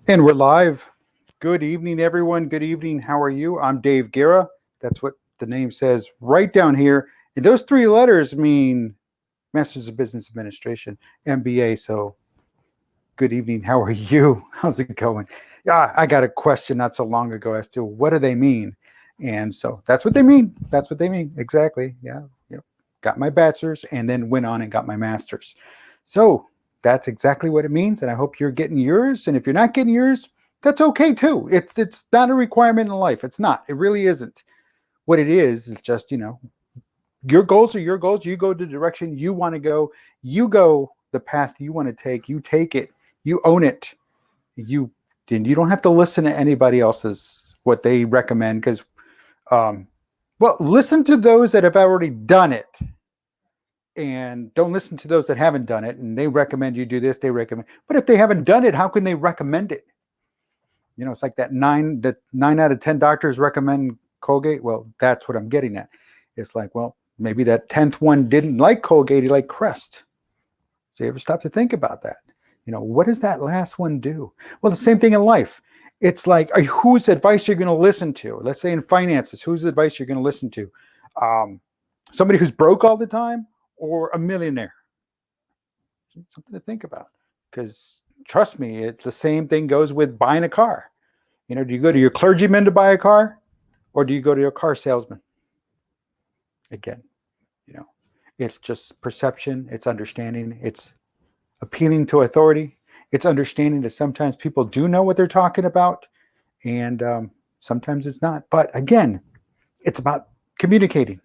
And we're live. Good evening, everyone. Good evening. How are you? I'm Dave Guerra. That's what the name says right down here. And those three letters mean Masters of Business Administration, MBA. So good evening. How are you? How's it going? Yeah, I got a question not so long ago as to what do they mean? And so that's what they mean. That's what they mean. Exactly. Yeah. Yep. Got my bachelor's and then went on and got my master's. So that's exactly what it means. And I hope you're getting yours. And if you're not getting yours, that's okay too. It's not a requirement in life. It's not. It really isn't. What it is just, your goals are your goals. You go the direction you want to go. You go the path you want to take. You take it. You own it. You don't have to listen to anybody else's what they recommend because, listen to those that have already done it, and don't listen to those that haven't done it. And they recommend you do this. They recommend, but if they haven't done it, how can they recommend it? It's like that nine out of 10 doctors recommend Colgate. Well, that's what I'm getting at. It's like, well, maybe that 10th one didn't like Colgate, he liked Crest. So you ever stop to think about that? What does that last one do? Well, the same thing in life. It's like, whose advice you're going to listen to? Let's say in finances, whose advice you're going to listen to? Somebody who's broke all the time or a millionaire? Something to think about, because trust me, it's the same thing goes with buying a car. Do you go to your clergyman to buy a car, or do you go to your car salesman? Again, it's just perception, it's understanding, it's appealing to authority, it's understanding that sometimes people do know what they're talking about, and sometimes it's not. But again, it's about communicating.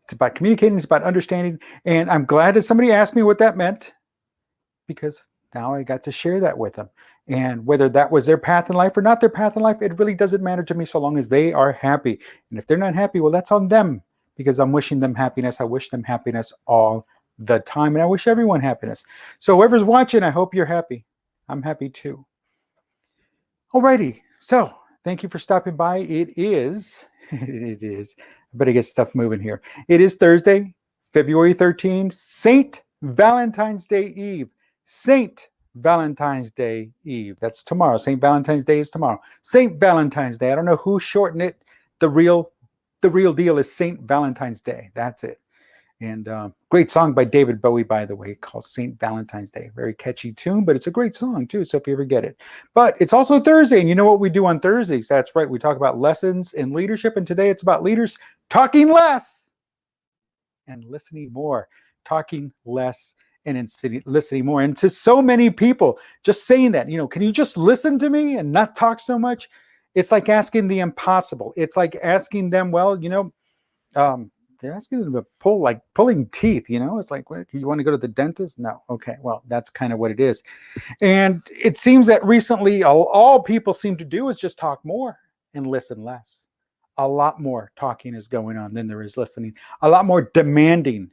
It's about communicating, it's about understanding. And I'm glad that somebody asked me what that meant, because now I got to share that with them. And whether that was their path in life or not their path in life, it really doesn't matter to me so long as they are happy. And if they're not happy, well, that's on them, because I'm wishing them happiness. I wish them happiness all the time. And I wish everyone happiness. So whoever's watching, I hope you're happy. I'm happy too. Alrighty. So thank you for stopping by. It is, I better get stuff moving here. It is Thursday, February 13th, St. Valentine's Day Eve. St. Valentine's Day Eve. That's tomorrow. St. Valentine's Day is tomorrow. St. Valentine's Day. I don't know who shortened it. The real deal is St. Valentine's Day. That's it. And great song by David Bowie, by the way, called St. Valentine's Day. Very catchy tune, but it's a great song too, so if you ever get it. But it's also Thursday, and you know what we do on Thursdays? That's right. We talk about lessons in leadership, and today it's about leaders talking less and listening more. Talking less and listening more. And to so many people, just saying that, can you just listen to me and not talk so much? It's like asking the impossible. It's like asking them, they're asking them to pulling teeth, It's like, what, you want to go to the dentist? No. Okay. Well, that's kind of what it is. And it seems that recently all people seem to do is just talk more and listen less. A lot more talking is going on than there is listening. A lot more demanding,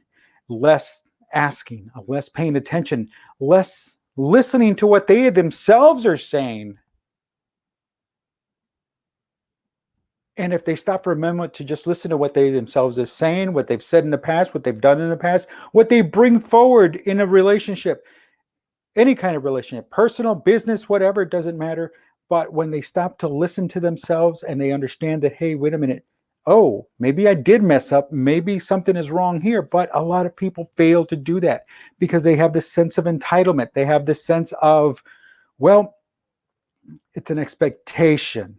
less asking, less paying attention, less listening to what they themselves are saying. And if they stop for a moment to just listen to what they themselves are saying, what they've said in the past, what they've done in the past, what they bring forward in a relationship, any kind of relationship, personal, business, whatever, it doesn't matter. But when they stop to listen to themselves and they understand that, hey, wait a minute, oh, maybe I did mess up. Maybe something is wrong here. But a lot of people fail to do that because they have this sense of entitlement. They have this sense of, well, it's an expectation.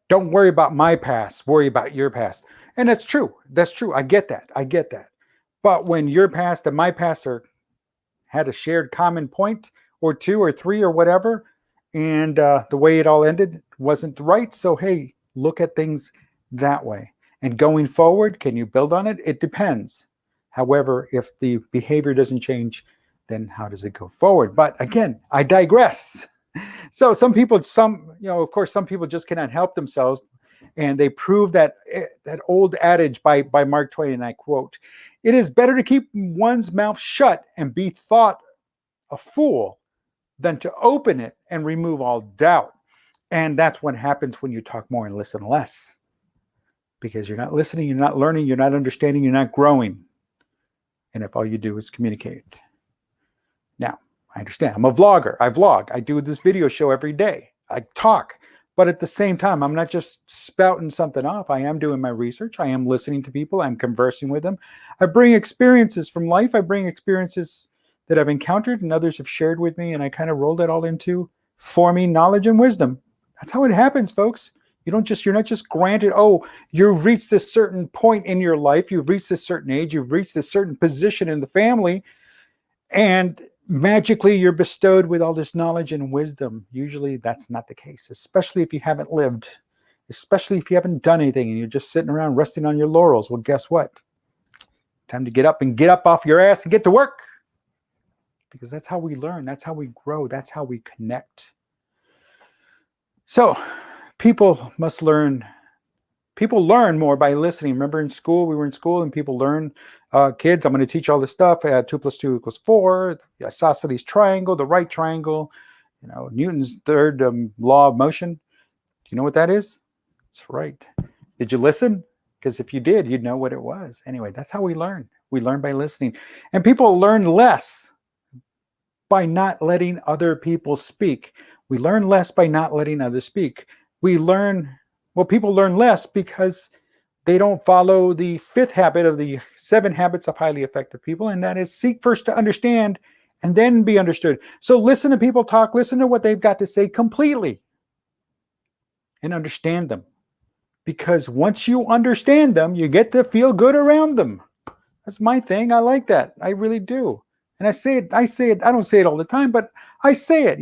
Don't worry about my past. Worry about your past. And that's true. That's true. I get that. But when your past and my past had a shared common point or two or three or whatever, and the way it all ended wasn't right. So, hey, look at things that way. And going forward, can you build on it? It depends. However, if the behavior doesn't change, then how does it go forward? But again, I digress. So some people just cannot help themselves. And they prove that old adage by Mark Twain, and I quote, "It is better to keep one's mouth shut and be thought a fool than to open it and remove all doubt." And that's what happens when you talk more and listen less. Because you're not listening, you're not learning, you're not understanding, you're not growing. And if all you do is communicate. Now, I understand. I'm a vlogger. I vlog. I do this video show every day. I talk. But at the same time, I'm not just spouting something off. I am doing my research. I am listening to people. I'm conversing with them. I bring experiences from life. I bring experiences that I've encountered and others have shared with me. And I kind of roll that all into forming knowledge and wisdom. That's how it happens, folks. You're not just granted, oh, you've reached this certain point in your life. You've reached this certain age. You've reached this certain position in the family. And magically you're bestowed with all this knowledge and wisdom. Usually that's not the case, especially if you haven't lived, especially if you haven't done anything and you're just sitting around resting on your laurels. Well, guess what? Time to get up off your ass and get to work. Because that's how we learn. That's how we grow. That's how we connect. So people must learn. People learn more by listening. Remember in school, we were in school and people learn, kids, I'm going to teach all this stuff. 2 + 2 = 4, the isosceles triangle, the right triangle, Newton's third law of motion. Do you know what that is? That's right. Did you listen? Because if you did, you'd know what it was. Anyway, that's how we learn. We learn by listening. And people learn less by not letting other people speak. We learn less by not letting others speak. People learn less because they don't follow the 5th habit of the 7 habits of highly effective people, and that is seek first to understand and then be understood. So listen to people talk, listen to what they've got to say completely and understand them. Because once you understand them, you get to feel good around them. That's my thing. I like that. I really do. And I say it, I don't say it all the time, but I say it,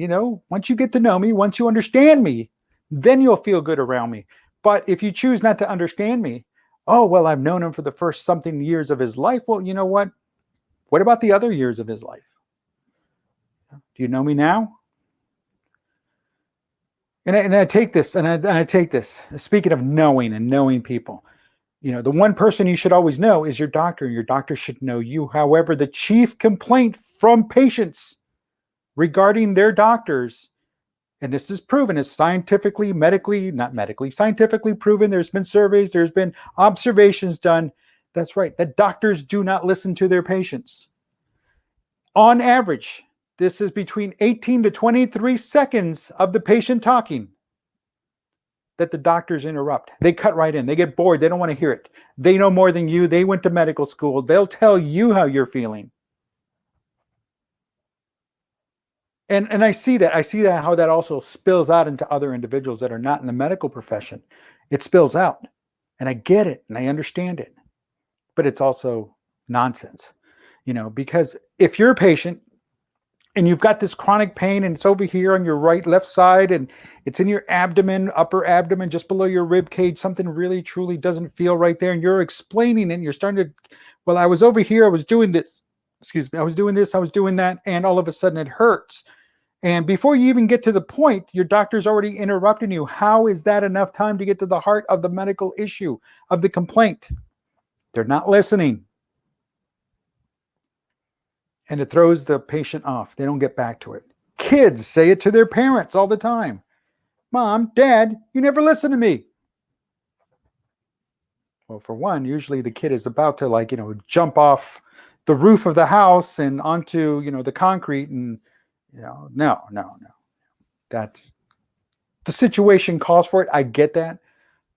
once you get to know me, once you understand me, then you'll feel good around me. But if you choose not to understand me, oh, well, I've known him for the first something years of his life. Well, you know what? What about the other years of his life? Do you know me now? And I take this, speaking of knowing people, the one person you should always know is your doctor, and your doctor should know you. However, the chief complaint from patients regarding their doctors, and this is proven, it's scientifically proven. There's been surveys, there's been observations done. That's right, that doctors do not listen to their patients. On average, this is between 18 to 23 seconds of the patient talking that the doctors interrupt. They cut right in. They get bored. They don't want to hear it. They know more than you. They went to medical school. They'll tell you how you're feeling. And I see that. How that also spills out into other individuals that are not in the medical profession. It spills out. And I get it and I understand it. But it's also nonsense. Because if you're a patient and you've got this chronic pain and it's over here on your left side and it's in your abdomen, upper abdomen, just below your rib cage, something really truly doesn't feel right there, and you're explaining it and you're starting to, well, I was over here, I was doing this, I was doing this, I was doing that, and all of a sudden it hurts. And before you even get to the point, your doctor's already interrupting you. How is that enough time to get to the heart of the medical issue, of the complaint? They're not listening. And it throws the patient off. They don't get back to it. Kids say it to their parents all the time. Mom, Dad, you never listen to me. Well, for one, usually the kid is about to jump off the roof of the house and onto, the concrete, and, no. That's, the situation calls for it. I get that.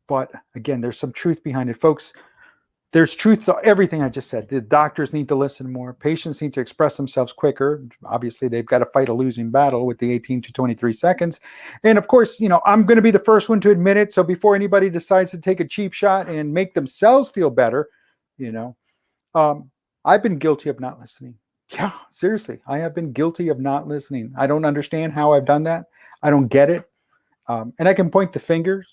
But again, there's some truth behind it, folks. There's truth to everything I just said. The doctors need to listen more. Patients need to express themselves quicker. Obviously, they've got to fight a losing battle with the 18 to 23 seconds. And of course, I'm going to be the first one to admit it. So before anybody decides to take a cheap shot and make themselves feel better, I've been guilty of not listening. Yeah, seriously, I have been guilty of not listening. I don't understand how I've done that. I don't get it. And I can point the fingers.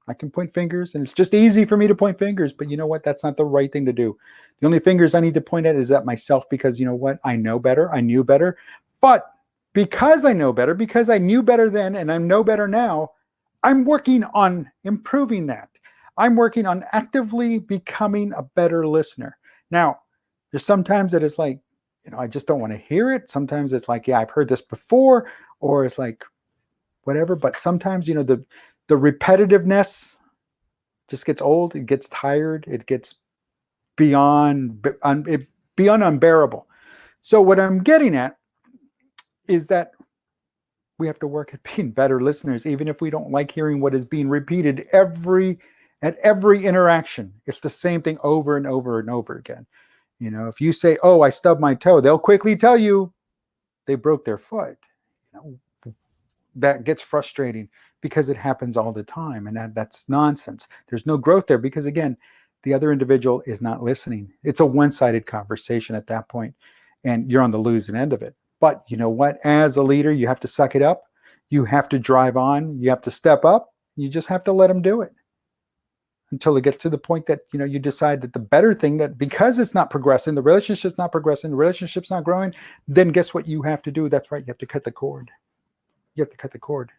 And it's just easy for me to point fingers, but you know what? That's not the right thing to do. The only fingers I need to point at is at myself, because you know what? I know better. I knew better. But because I know better, because I knew better then and I know better now, I'm working on improving that. I'm working on actively becoming a better listener. Now, there's sometimes that it's like, I just don't want to hear it. Sometimes it's like, yeah, I've heard this before, or it's like, whatever. But sometimes, the repetitiveness just gets old. It gets tired. It gets beyond unbearable. So what I'm getting at is that we have to work at being better listeners, even if we don't like hearing what is being repeated at every interaction. It's the same thing over and over and over again. If you say, "Oh, I stubbed my toe," they'll quickly tell you they broke their foot. That gets frustrating because it happens all the time, and that's nonsense. There's no growth there because, again, the other individual is not listening. It's a one-sided conversation at that point, and you're on the losing end of it. But you know what? As a leader, you have to suck it up. You have to drive on. You have to step up. You just have to let them do it until it gets to the point that you decide that the better thing, that because it's not progressing, the relationship's not progressing, the relationship's not growing, then guess what you have to do? That's right. You have to cut the cord. You have to cut the cord.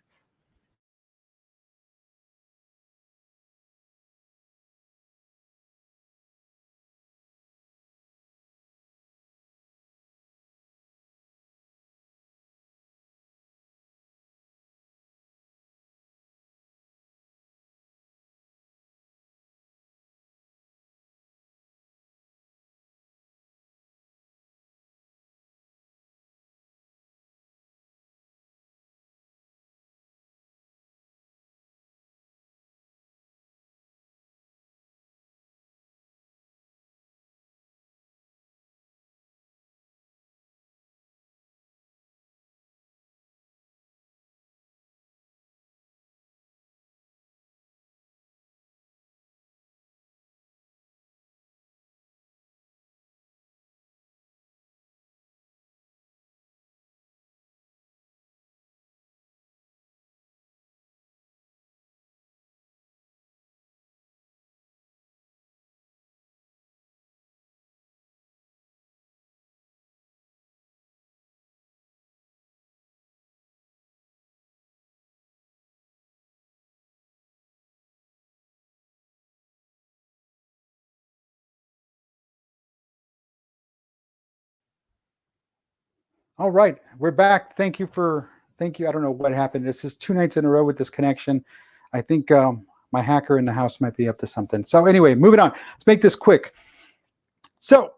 All right, we're back. Thank you. I don't know what happened. This is 2 nights in a row with this connection. I think my hacker in the house might be up to something. So anyway, moving on. Let's make this quick. So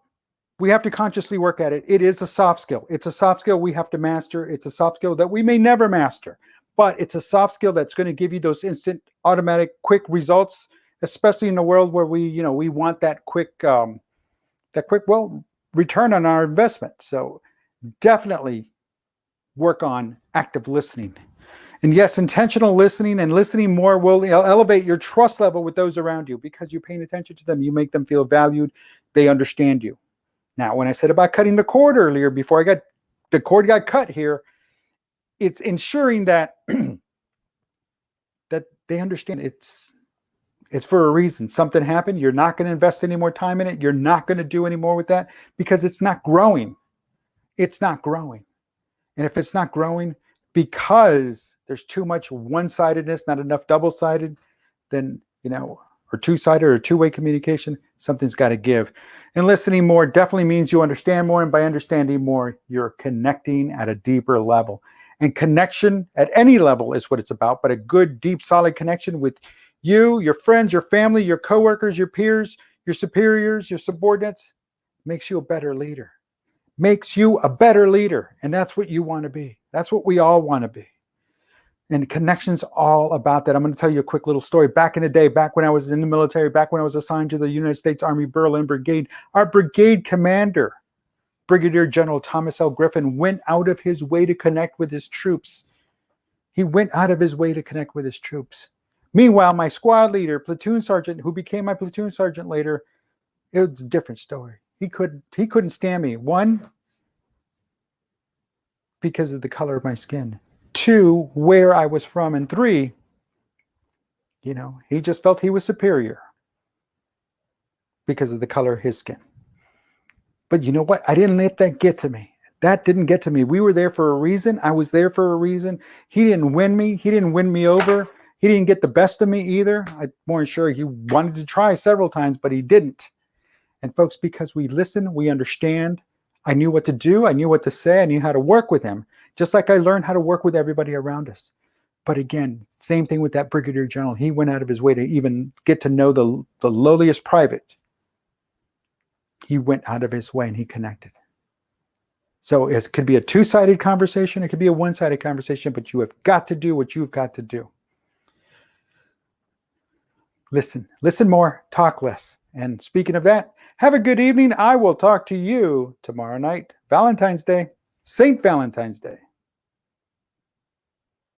we have to consciously work at it. It is a soft skill. It's a soft skill we have to master. It's a soft skill that we may never master, but it's a soft skill that's going to give you those instant, automatic, quick results, especially in a world where we want that quick, return on our investment. So definitely work on active listening. And yes, intentional listening and listening more will elevate your trust level with those around you because you're paying attention to them. You make them feel valued. They understand you. Now, when I said about cutting the cord earlier, before the cord got cut here, it's ensuring that that they understand it's for a reason. Something happened. You're not going to invest any more time in it. You're not going to do any more with that because it's not growing. It's not growing. And if it's not growing because there's too much one-sidedness, not enough double-sided, then, or two-sided or two-way communication, something's got to give. And listening more definitely means you understand more. And by understanding more, you're connecting at a deeper level. And connection at any level is what it's about. But a good, deep, solid connection with you, your friends, your family, your coworkers, your peers, your superiors, your subordinates makes you a better leader. Makes you a better leader. And that's what you want to be. That's what we all want to be. And connection's all about that. I'm going to tell you a quick little story. Back in the day, back when I was in the military, back when I was assigned to the United States Army Berlin Brigade, our brigade commander, Brigadier General Thomas L. Griffin, went out of his way to connect with his troops. He went out of his way to connect with his troops. Meanwhile, my squad leader, platoon sergeant, who became my platoon sergeant later, it was a different story. He couldn't stand me. 1, because of the color of my skin. 2, where I was from. And 3, he just felt he was superior because of the color of his skin. But you know what? I didn't let that get to me. That didn't get to me. We were there for a reason. I was there for a reason. He didn't win me. He didn't win me over. He didn't get the best of me either. I'm more sure he wanted to try several times, but he didn't. And folks, because we listen, we understand. I knew what to do. I knew what to say. I knew how to work with him, just like I learned how to work with everybody around us. But again, same thing with that Brigadier General. He went out of his way to even get to know the lowliest private. He went out of his way and he connected. So it could be a two-sided conversation. It could be a one-sided conversation, but you have got to do what you've got to do. Listen more, talk less. And speaking of that, have a good evening. I will talk to you tomorrow night, Valentine's Day, St. Valentine's Day.